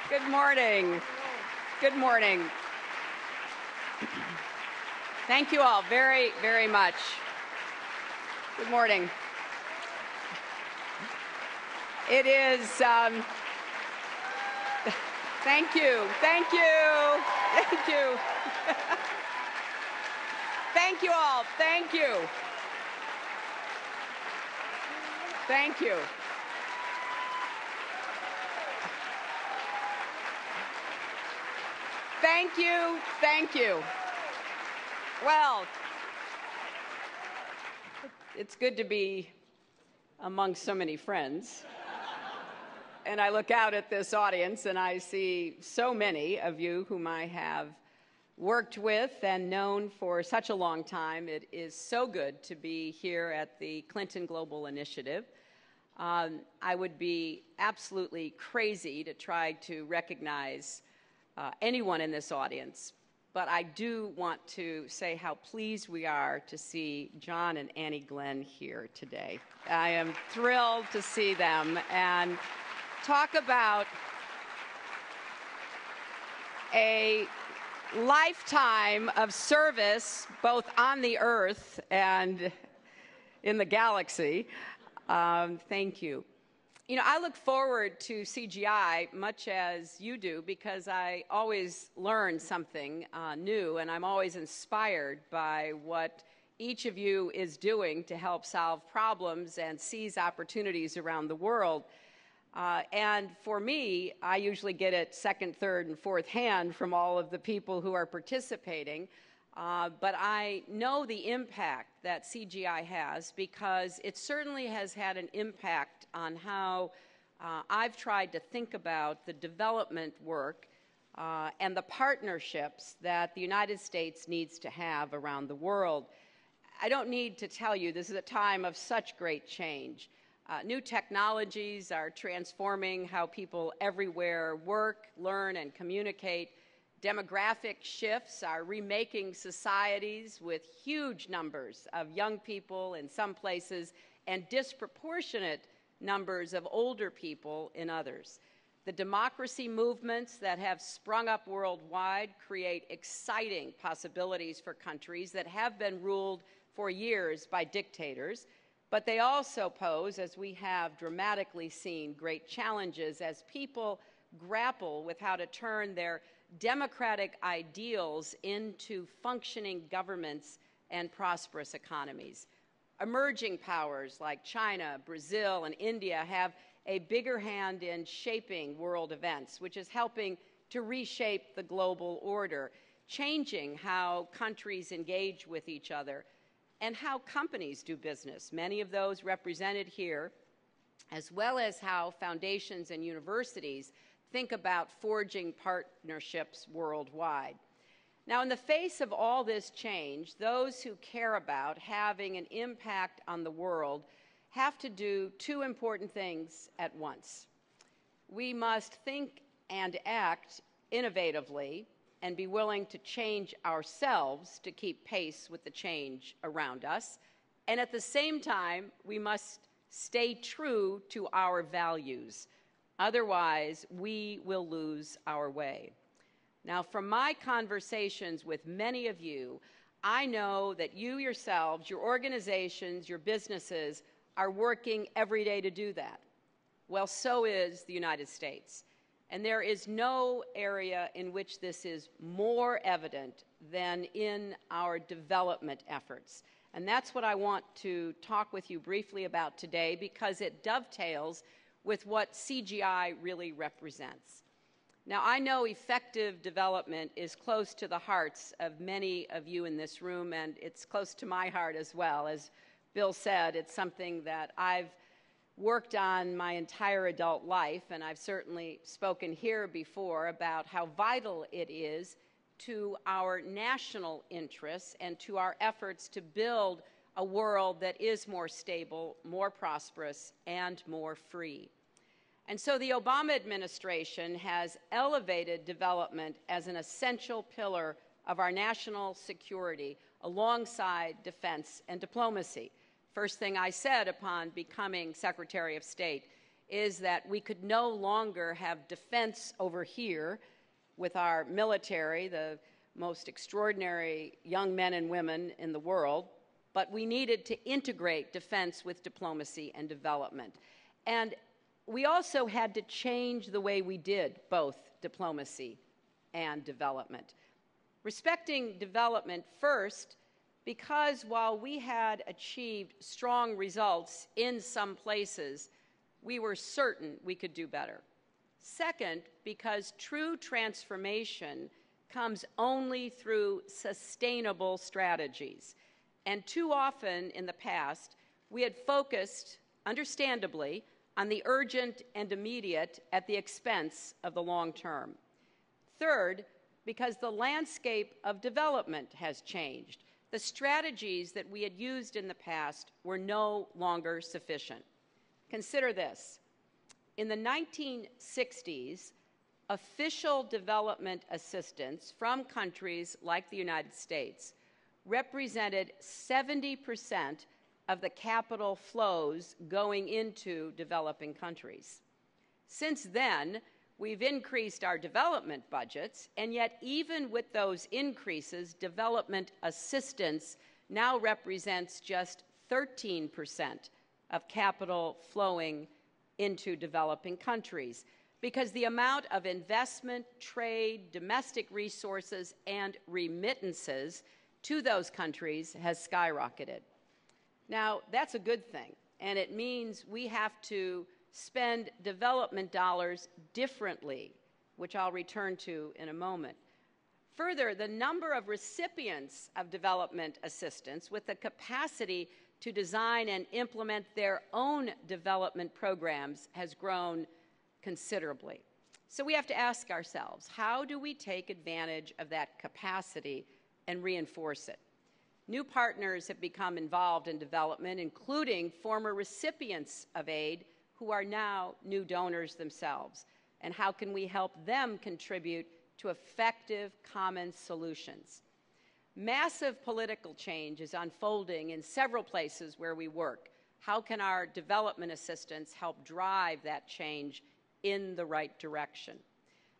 Good morning. Good morning. Thank you all very, very much. Good morning. It is, thank you, thank you, thank you. Thank you all, thank you. Thank you. Thank you, thank you. Well, it's good to be among so many friends. And I look out at this audience and I see so many of you whom I have worked with and known for such a long time. It is so good to be here at the Clinton Global Initiative. I would be absolutely crazy to try to recognize anyone in this audience, but I do want to say how pleased we are to see John and Annie Glenn here today. I am thrilled to see them and talk about a lifetime of service both on the earth and in the galaxy. Thank you. You know, I look forward to CGI much as you do because I always learn something new, and I'm always inspired by what each of you is doing to help solve problems and seize opportunities around the world. And for me, I usually get it second, third, and fourth hand from all of the people who are participating. But I know the impact that CGI has because it certainly has had an impact on how I've tried to think about the development work and the partnerships that the United States needs to have around the world. I don't need to tell you this is a time of such great change. New technologies are transforming how people everywhere work, learn, and communicate. Demographic shifts are remaking societies with huge numbers of young people in some places and disproportionate numbers of older people in others. The democracy movements that have sprung up worldwide create exciting possibilities for countries that have been ruled for years by dictators, but they also pose, as we have dramatically seen, great challenges as people grapple with how to turn their democratic ideals into functioning governments and prosperous economies. Emerging powers like China, Brazil, and India have a bigger hand in shaping world events, which is helping to reshape the global order, changing how countries engage with each other and how companies do business, many of those represented here, as well as how foundations and universities think about forging partnerships worldwide. Now, in the face of all this change, those who care about having an impact on the world have to do two important things at once. We must think and act innovatively and be willing to change ourselves to keep pace with the change around us. And at the same time, we must stay true to our values. Otherwise, we will lose our way. Now, from my conversations with many of you, I know that you yourselves, your organizations, your businesses are working every day to do that. Well, so is the United States. And there is no area in which this is more evident than in our development efforts. And that's what I want to talk with you briefly about today because it dovetails with what CGI really represents. Now, I know effective development is close to the hearts of many of you in this room, and it's close to my heart as well. As Bill said, it's something that I've worked on my entire adult life, and I've certainly spoken here before about how vital it is to our national interests and to our efforts to build a world that is more stable, more prosperous, and more free. And so the Obama administration has elevated development as an essential pillar of our national security alongside defense and diplomacy. First thing I said upon becoming Secretary of State is that we could no longer have defense over here with our military, the most extraordinary young men and women in the world, but we needed to integrate defense with diplomacy and development. And we also had to change the way we did both diplomacy and development. Respecting development first, because while we had achieved strong results in some places, we were certain we could do better. Second, because true transformation comes only through sustainable strategies. And too often in the past, we had focused, understandably, on the urgent and immediate at the expense of the long term. Third, because the landscape of development has changed. The strategies that we had used in the past were no longer sufficient. Consider this. In the 1960s, official development assistance from countries like the United States represented 70% of the capital flows going into developing countries. Since then, we've increased our development budgets, and yet even with those increases, development assistance now represents just 13% of capital flowing into developing countries, because the amount of investment, trade, domestic resources, and remittances to those countries has skyrocketed. Now, that's a good thing, and it means we have to spend development dollars differently, which I'll return to in a moment. Further, the number of recipients of development assistance with the capacity to design and implement their own development programs has grown considerably. So we have to ask ourselves, how do we take advantage of that capacity and reinforce it? New partners have become involved in development, including former recipients of aid who are now new donors themselves. And how can we help them contribute to effective common solutions? Massive political change is unfolding in several places where we work. How can our development assistance help drive that change in the right direction?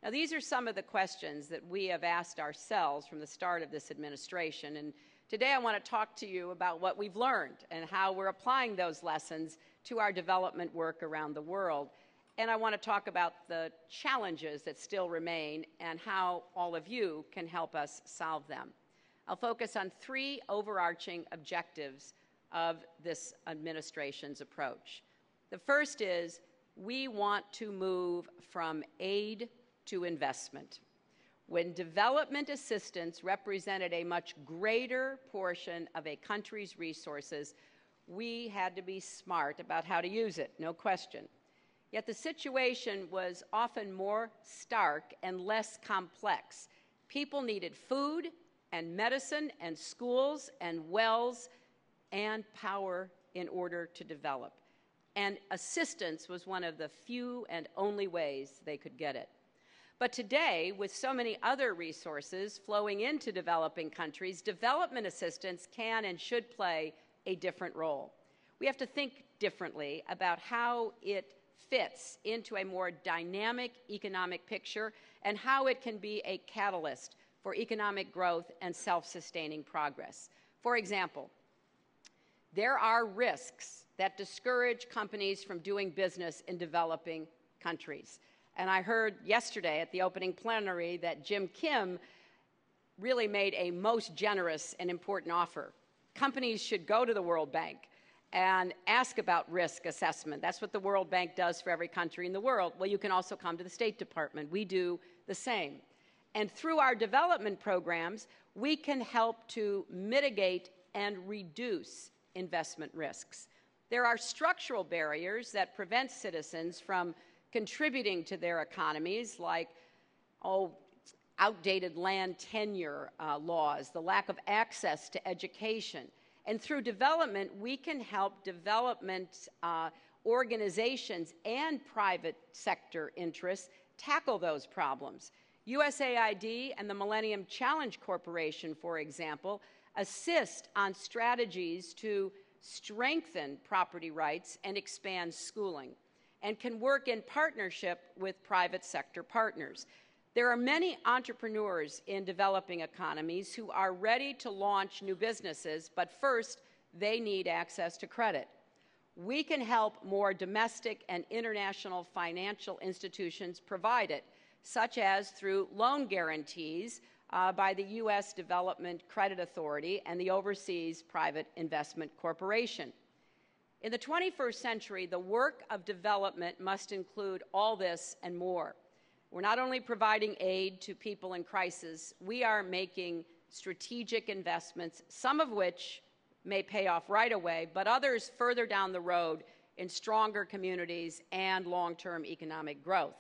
Now, these are some of the questions that we have asked ourselves from the start of this administration, and today I want to talk to you about what we've learned and how we're applying those lessons to our development work around the world. And I want to talk about the challenges that still remain and how all of you can help us solve them. I'll focus on three overarching objectives of this administration's approach. The first is we want to move from aid to investment. When development assistance represented a much greater portion of a country's resources, we had to be smart about how to use it, no question. Yet the situation was often more stark and less complex. People needed food and medicine and schools and wells and power in order to develop. And assistance was one of the few and only ways they could get it. But today, with so many other resources flowing into developing countries, development assistance can and should play a different role. We have to think differently about how it fits into a more dynamic economic picture and how it can be a catalyst for economic growth and self-sustaining progress. For example, there are risks that discourage companies from doing business in developing countries. And I heard yesterday at the opening plenary that Jim Kim really made a most generous and important offer. Companies should go to the World Bank and ask about risk assessment. That's what the World Bank does for every country in the world. Well, you can also come to the State Department. We do the same. And through our development programs, we can help to mitigate and reduce investment risks. There are structural barriers that prevent citizens from contributing to their economies, like outdated land tenure laws, the lack of access to education. And through development, we can help development organizations and private sector interests tackle those problems. USAID and the Millennium Challenge Corporation, for example, assist on strategies to strengthen property rights and expand schooling. and can work in partnership with private sector partners. There are many entrepreneurs in developing economies who are ready to launch new businesses, but first they need access to credit. We can help more domestic and international financial institutions provide it, such as through loan guarantees by the U.S. Development Credit Authority and the Overseas Private Investment Corporation. In the 21st century, the work of development must include all this and more. We're not only providing aid to people in crisis, we are making strategic investments, some of which may pay off right away, but others further down the road in stronger communities and long-term economic growth.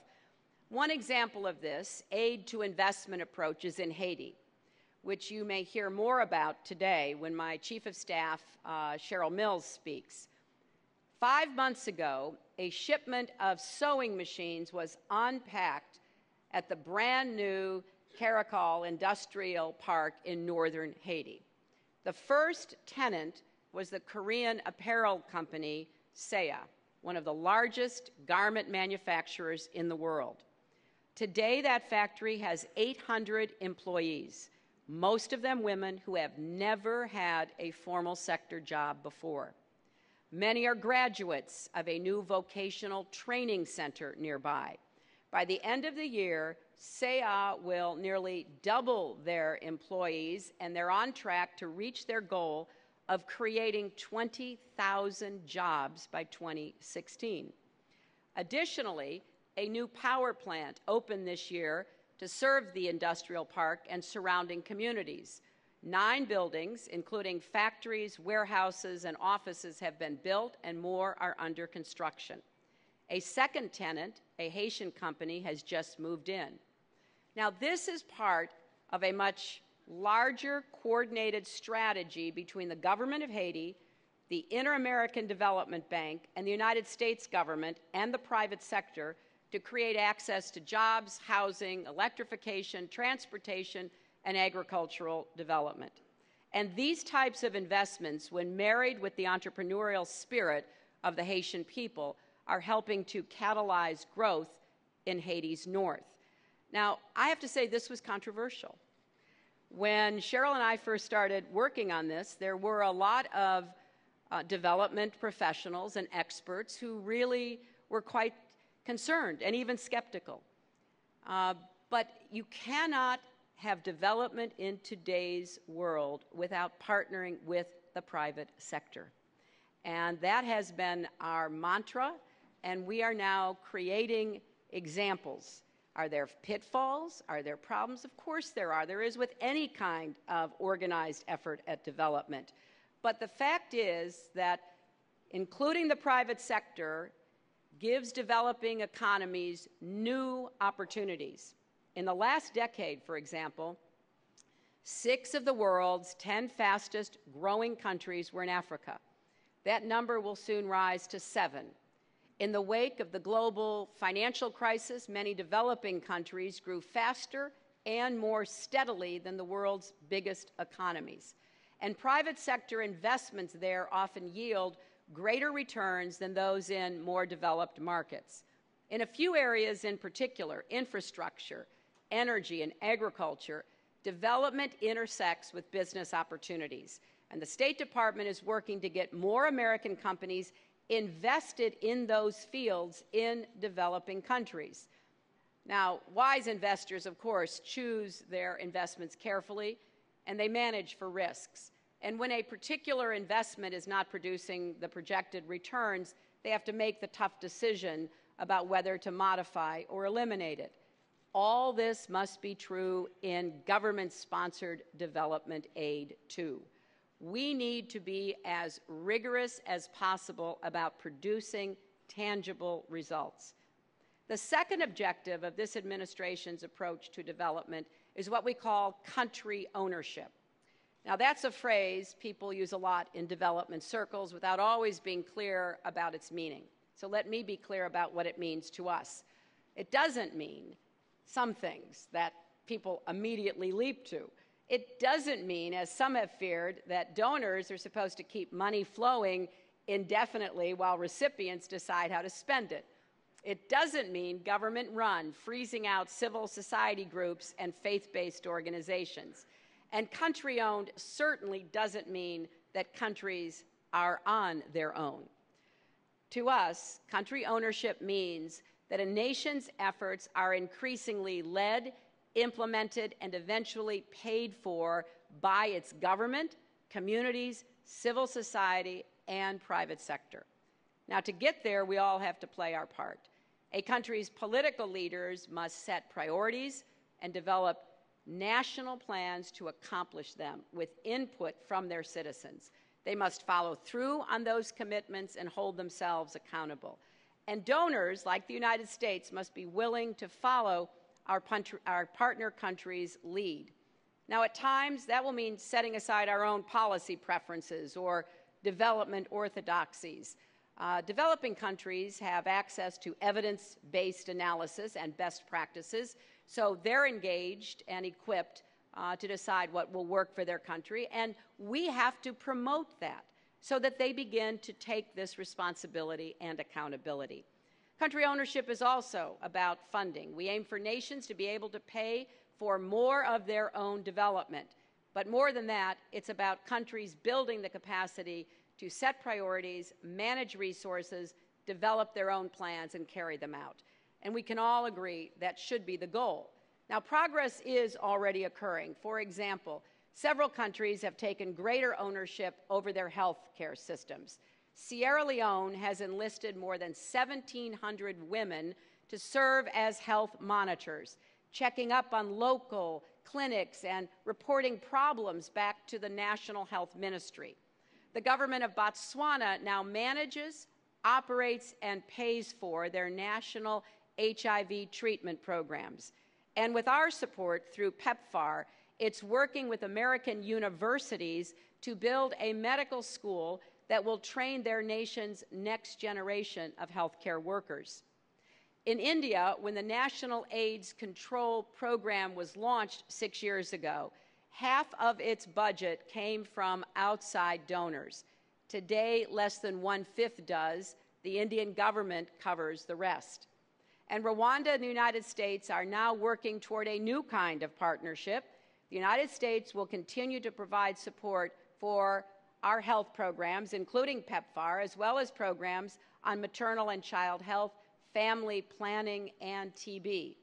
One example of this, aid to investment approaches in Haiti, which you may hear more about today when my Chief of Staff, Cheryl Mills, speaks. 5 months ago, a shipment of sewing machines was unpacked at the brand new Caracol Industrial Park in northern Haiti. The first tenant was the Korean apparel company Sea, one of the largest garment manufacturers in the world. Today, that factory has 800 employees, most of them women who have never had a formal sector job before. Many are graduates of a new vocational training center nearby. By the end of the year, Sea will nearly double their employees, and they're on track to reach their goal of creating 20,000 jobs by 2016. Additionally, a new power plant opened this year to serve the industrial park and surrounding communities. 9 buildings, including factories, warehouses, and offices, have been built, and more are under construction. A second tenant, a Haitian company, has just moved in. Now, this is part of a much larger coordinated strategy between the government of Haiti, the Inter-American Development Bank, and the United States government and the private sector to create access to jobs, housing, electrification, transportation, and agricultural development. And these types of investments, when married with the entrepreneurial spirit of the Haitian people, are helping to catalyze growth in Haiti's north. Now, I have to say this was controversial. When Cheryl and I first started working on this, there were a lot of development professionals and experts who really were quite concerned and even skeptical. But you cannot have development in today's world without partnering with the private sector. And that has been our mantra, and we are now creating examples. Are there pitfalls? Are there problems? Of course there are. There is with any kind of organized effort at development. But the fact is that including the private sector gives developing economies new opportunities. In the last decade, for example, 6 of the world's 10 fastest growing countries were in Africa. That number will soon rise to 7. In the wake of the global financial crisis, many developing countries grew faster and more steadily than the world's biggest economies. And private sector investments there often yield greater returns than those in more developed markets. In a few areas in particular, infrastructure, energy, and agriculture, development intersects with business opportunities. And the State Department is working to get more American companies invested in those fields in developing countries. Now, wise investors, of course, choose their investments carefully, and they manage for risks. And when a particular investment is not producing the projected returns, they have to make the tough decision about whether to modify or eliminate it. All this must be true in government-sponsored development aid, too. We need to be as rigorous as possible about producing tangible results. The second objective of this administration's approach to development is what we call country ownership. Now, that's a phrase people use a lot in development circles without always being clear about its meaning. So let me be clear about what it means to us. It doesn't mean some things that people immediately leap to. It doesn't mean, as some have feared, that donors are supposed to keep money flowing indefinitely while recipients decide how to spend it. It doesn't mean government-run, freezing out civil society groups and faith-based organizations. And country-owned certainly doesn't mean that countries are on their own. To us, country ownership means that a nation's efforts are increasingly led, implemented, and eventually paid for by its government, communities, civil society, and private sector. Now, to get there, we all have to play our part. A country's political leaders must set priorities and develop national plans to accomplish them with input from their citizens. They must follow through on those commitments and hold themselves accountable. And donors, like the United States, must be willing to follow our partner countries' lead. Now, at times, that will mean setting aside our own policy preferences or development orthodoxies. Developing countries have access to evidence-based analysis and best practices, so they're engaged and equipped to decide what will work for their country, and we have to promote that so that they begin to take this responsibility and accountability. Country ownership is also about funding. We aim for nations to be able to pay for more of their own development. But more than that, it's about countries building the capacity to set priorities, manage resources, develop their own plans, and carry them out. And we can all agree that should be the goal. Now, progress is already occurring. For example, several countries have taken greater ownership over their health care systems. Sierra Leone has enlisted more than 1,700 women to serve as health monitors, checking up on local clinics and reporting problems back to the National Health Ministry. The government of Botswana now manages, operates, and pays for their national HIV treatment programs. And with our support through PEPFAR, it's working with American universities to build a medical school that will train their nation's next generation of healthcare workers. In India, when the National AIDS Control Program was launched 6 years ago, half of its budget came from outside donors. Today, less than 1/5 does. The Indian government covers the rest. And Rwanda and the United States are now working toward a new kind of partnership. The United States will continue to provide support for our health programs, including PEPFAR, as well as programs on maternal and child health, family planning, and TB.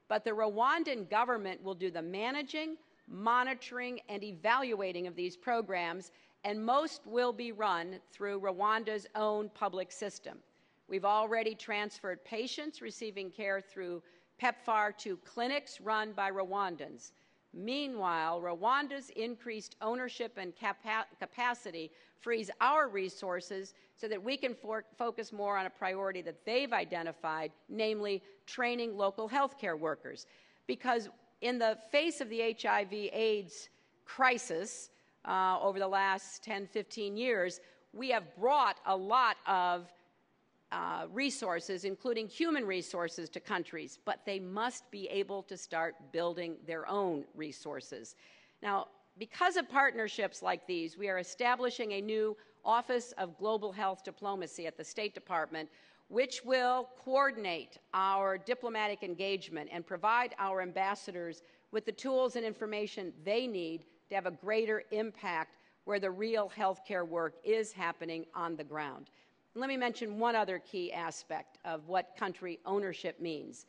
But the Rwandan government will do the managing, monitoring, and evaluating of these programs, and most will be run through Rwanda's own public system. We've already transferred patients receiving care through PEPFAR to clinics run by Rwandans. Meanwhile, Rwanda's increased ownership and capacity frees our resources so that we can focus more on a priority that they've identified, namely training local healthcare workers. Because in the face of the HIV/AIDS crisis over the last 10, 15 years, we have brought a lot of resources, including human resources, to countries, but they must be able to start building their own resources. Now, because of partnerships like these, we are establishing a new Office of Global Health Diplomacy at the State Department, which will coordinate our diplomatic engagement and provide our ambassadors with the tools and information they need to have a greater impact where the real healthcare work is happening on the ground. Let me mention one other key aspect of what country ownership means.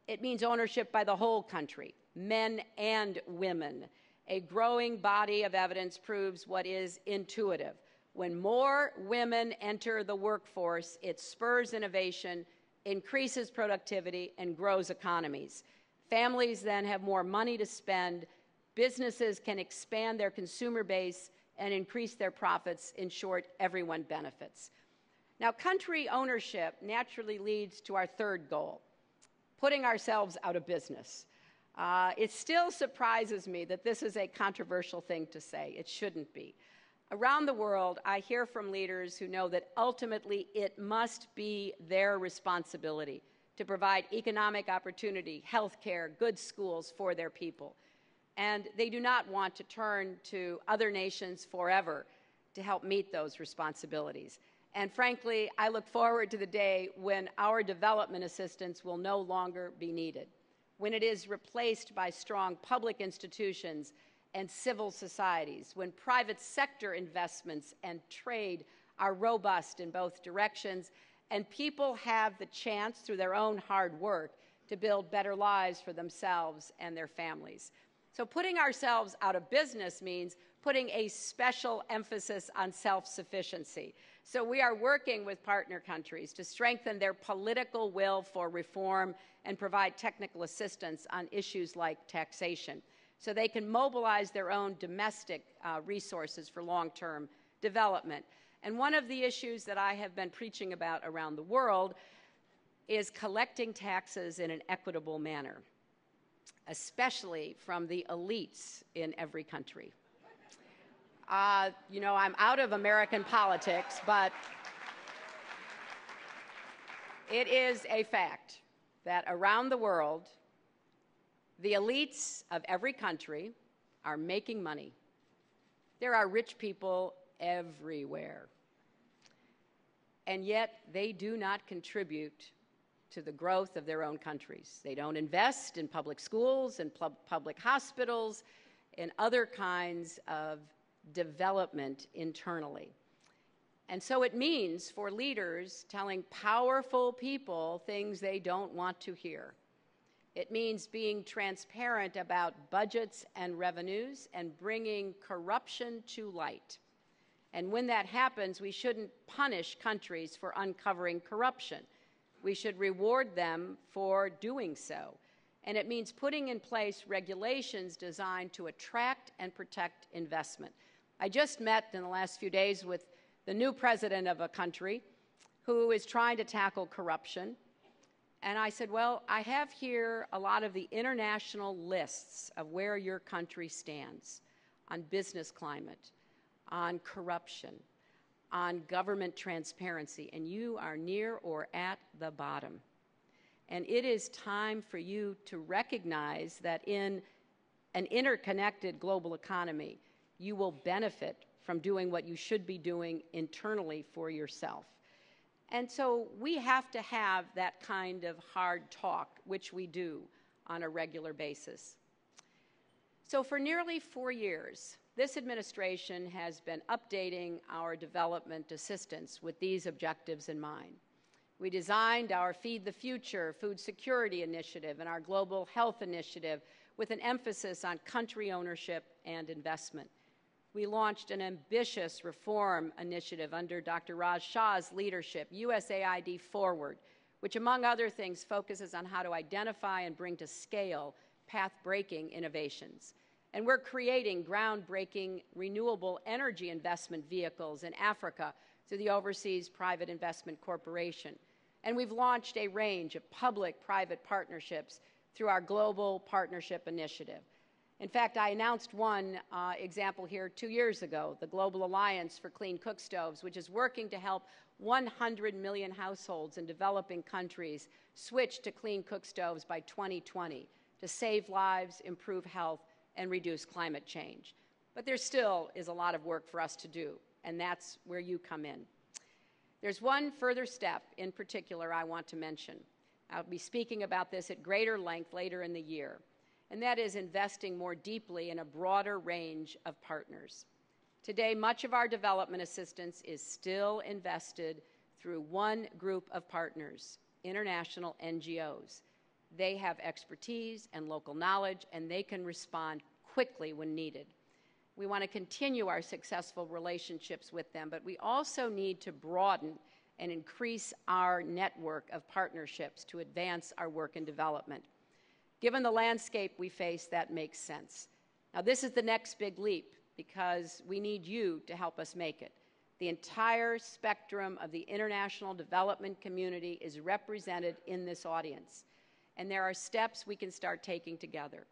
It means ownership by the whole country, men and women. A growing body of evidence proves what is intuitive. When more women enter the workforce, it spurs innovation, increases productivity, and grows economies. Families then have more money to spend. Businesses can expand their consumer base and increase their profits. In short, everyone benefits. Now, country ownership naturally leads to our third goal, putting ourselves out of business. It still surprises me that this is a controversial thing to say. It shouldn't be. Around the world, I hear from leaders who know that ultimately it must be their responsibility to provide economic opportunity, health care, good schools for their people. And they do not want to turn to other nations forever to help meet those responsibilities. And frankly, I look forward to the day when our development assistance will no longer be needed, when it is replaced by strong public institutions and civil societies, when private sector investments and trade are robust in both directions, and people have the chance, through their own hard work, to build better lives for themselves and their families. So putting ourselves out of business means putting a special emphasis on self-sufficiency. So we are working with partner countries to strengthen their political will for reform and provide technical assistance on issues like taxation, so they can mobilize their own domestic resources for long-term development. And one of the issues that I have been preaching about around the world is collecting taxes in an equitable manner, especially from the elites in every country. You know, I'm out of American politics, but it is a fact that around the world, the elites of every country are making money. There are rich people everywhere, and yet they do not contribute to the growth of their own countries. They don't invest in public schools and public hospitals and other kinds of development internally. And so it means for leaders telling powerful people things they don't want to hear. It means being transparent about budgets and revenues and bringing corruption to light. And when that happens, we shouldn't punish countries for uncovering corruption. We should reward them for doing so. And it means putting in place regulations designed to attract and protect investment. I just met in the last few days with the new president of a country who is trying to tackle corruption. And I said, well, I have here a lot of the international lists of where your country stands on business climate, on corruption, on government transparency, and you are near or at the bottom. And it is time for you to recognize that in an interconnected global economy, you will benefit from doing what you should be doing internally for yourself. And so we have to have that kind of hard talk, which we do on a regular basis. So for nearly 4 years, this administration has been updating our development assistance with these objectives in mind. We designed our Feed the Future food security initiative and our Global Health Initiative with an emphasis on country ownership and investment. We launched an ambitious reform initiative under Dr. Raj Shah's leadership, USAID Forward, which among other things focuses on how to identify and bring to scale path-breaking innovations. And we're creating groundbreaking renewable energy investment vehicles in Africa through the Overseas Private Investment Corporation. And we've launched a range of public-private partnerships through our Global Partnership Initiative. In fact, I announced one example here 2 years ago, the Global Alliance for Clean Cook Stoves, which is working to help 100 million households in developing countries switch to clean cook stoves by 2020 to save lives, improve health, and reduce climate change. But there still is a lot of work for us to do, and that's where you come in. There's one further step in particular I want to mention. I'll be speaking about this at greater length later in the year, and that is investing more deeply in a broader range of partners. Today, much of our development assistance is still invested through one group of partners, international NGOs. They have expertise and local knowledge, and they can respond quickly when needed. We want to continue our successful relationships with them, but we also need to broaden and increase our network of partnerships to advance our work in development. Given the landscape we face, that makes sense. Now, this is the next big leap because we need you to help us make it. The entire spectrum of the international development community is represented in this audience, and there are steps we can start taking together.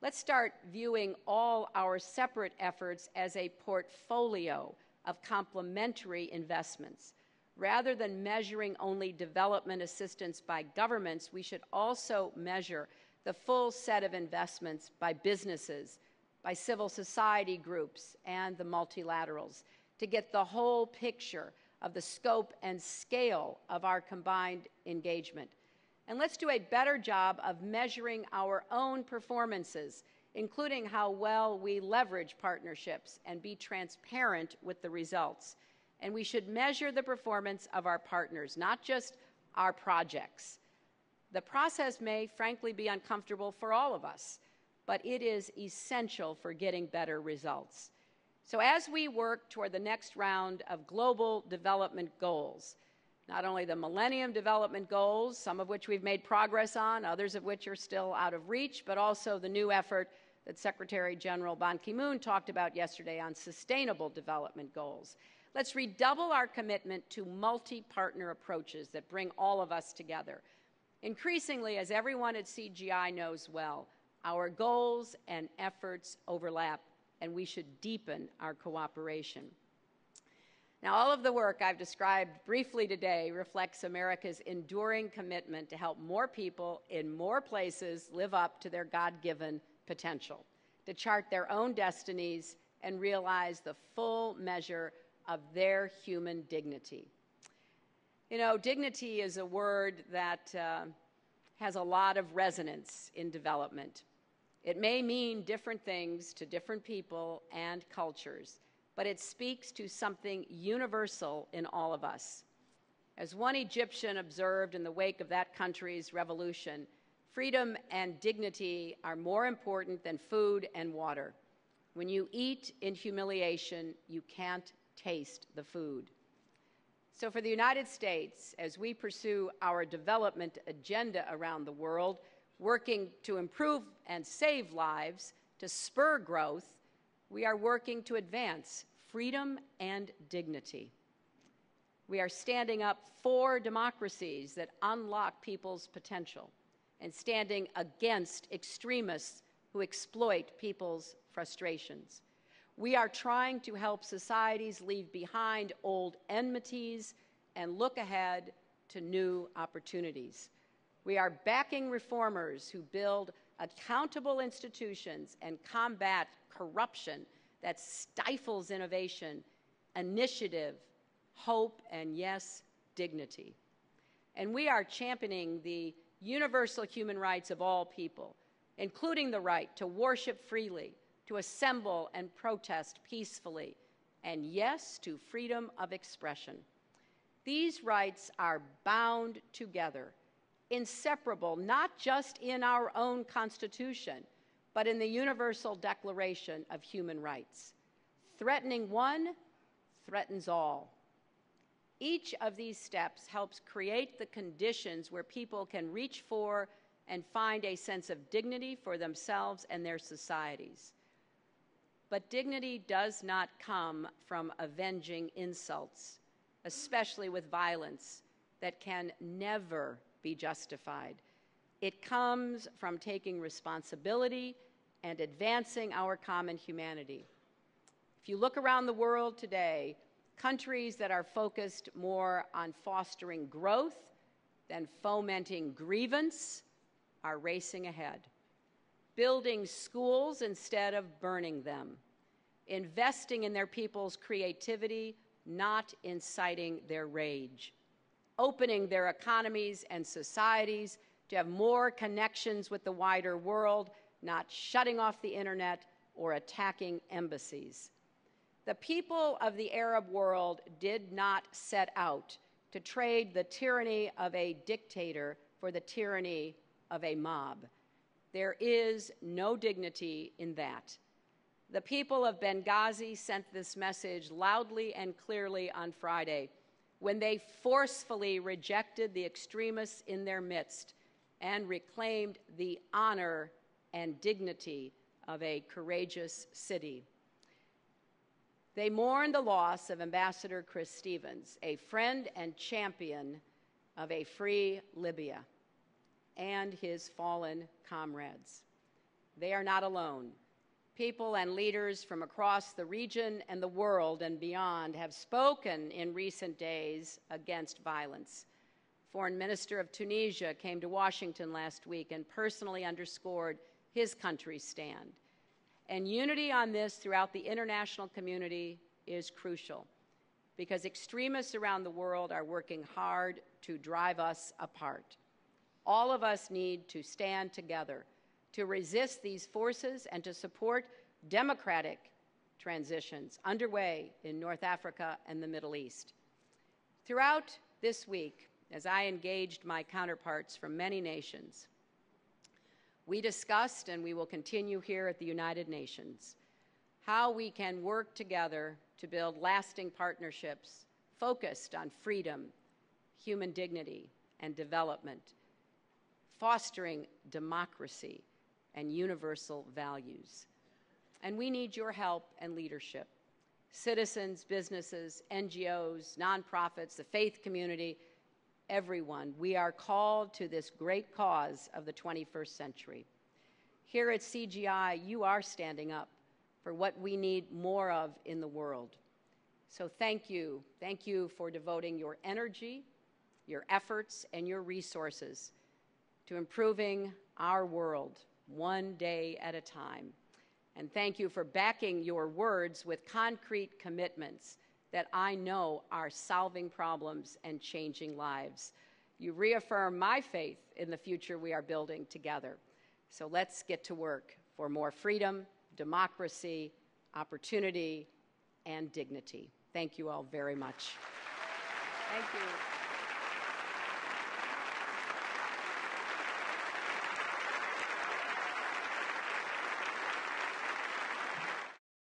Let's start viewing all our separate efforts as a portfolio of complementary investments. Rather than measuring only development assistance by governments, we should also measure the full set of investments by businesses, by civil society groups, and the multilaterals to get the whole picture of the scope and scale of our combined engagement. And let's do a better job of measuring our own performances, including how well we leverage partnerships, and be transparent with the results. And we should measure the performance of our partners, not just our projects. The process may, frankly, be uncomfortable for all of us, but it is essential for getting better results. So as we work toward the next round of global development goals, not only the Millennium Development Goals, some of which we've made progress on, others of which are still out of reach, but also the new effort that Secretary General Ban Ki-moon talked about yesterday on Sustainable Development Goals. Let's redouble our commitment to multi-partner approaches that bring all of us together. Increasingly, as everyone at CGI knows well, our goals and efforts overlap, and we should deepen our cooperation. Now, all of the work I've described briefly today reflects America's enduring commitment to help more people in more places live up to their God-given potential, to chart their own destinies and realize the full measure of their human dignity. You know, dignity is a word that has a lot of resonance in development. It may mean different things to different people and cultures, but it speaks to something universal in all of us. As one Egyptian observed in the wake of that country's revolution, freedom and dignity are more important than food and water. When you eat in humiliation, you can't taste the food. So for the United States, as we pursue our development agenda around the world, working to improve and save lives, to spur growth, we are working to advance freedom and dignity. We are standing up for democracies that unlock people's potential and standing against extremists who exploit people's frustrations. We are trying to help societies leave behind old enmities and look ahead to new opportunities. We are backing reformers who build accountable institutions and combat corruption that stifles innovation, initiative, hope, and yes, dignity. And we are championing the universal human rights of all people, including the right to worship freely, to assemble and protest peacefully, and yes, to freedom of expression. These rights are bound together, inseparable, not just in our own Constitution, but in the Universal Declaration of Human Rights. Threatening one threatens all. Each of these steps helps create the conditions where people can reach for and find a sense of dignity for themselves and their societies. But dignity does not come from avenging insults, especially with violence that can never be justified. It comes from taking responsibility and advancing our common humanity. If you look around the world today, countries that are focused more on fostering growth than fomenting grievance are racing ahead. Building schools instead of burning them. Investing in their people's creativity, not inciting their rage. Opening their economies and societies to have more connections with the wider world, not shutting off the internet or attacking embassies. The people of the Arab world did not set out to trade the tyranny of a dictator for the tyranny of a mob. There is no dignity in that. The people of Benghazi sent this message loudly and clearly on Friday when they forcefully rejected the extremists in their midst and reclaimed the honor and dignity of a courageous city. They mourn the loss of Ambassador Chris Stevens, a friend and champion of a free Libya, and his fallen comrades. They are not alone. People and leaders from across the region and the world and beyond have spoken in recent days against violence. Foreign Minister of Tunisia came to Washington last week and personally underscored his country's stand. And unity on this throughout the international community is crucial. because extremists around the world are working hard to drive us apart. All of us need to stand together to resist these forces and to support democratic transitions underway in North Africa and the Middle East. Throughout this week, as I engaged my counterparts from many nations, we discussed, and we will continue here at the United Nations, how we can work together to build lasting partnerships focused on freedom, human dignity, and development, fostering democracy and universal values. And we need your help and leadership. Citizens, businesses, NGOs, nonprofits, the faith community, everyone. We are called to this great cause of the 21st century. Here at CGI, you are standing up for what we need more of in the world. So thank you. Thank you for devoting your energy, your efforts, and your resources to improving our world one day at a time. And thank you for backing your words with concrete commitments that I know are solving problems and changing lives. You reaffirm my faith in the future we are building together. So let's get to work for more freedom, democracy, opportunity, and dignity. Thank you all very much. Thank you.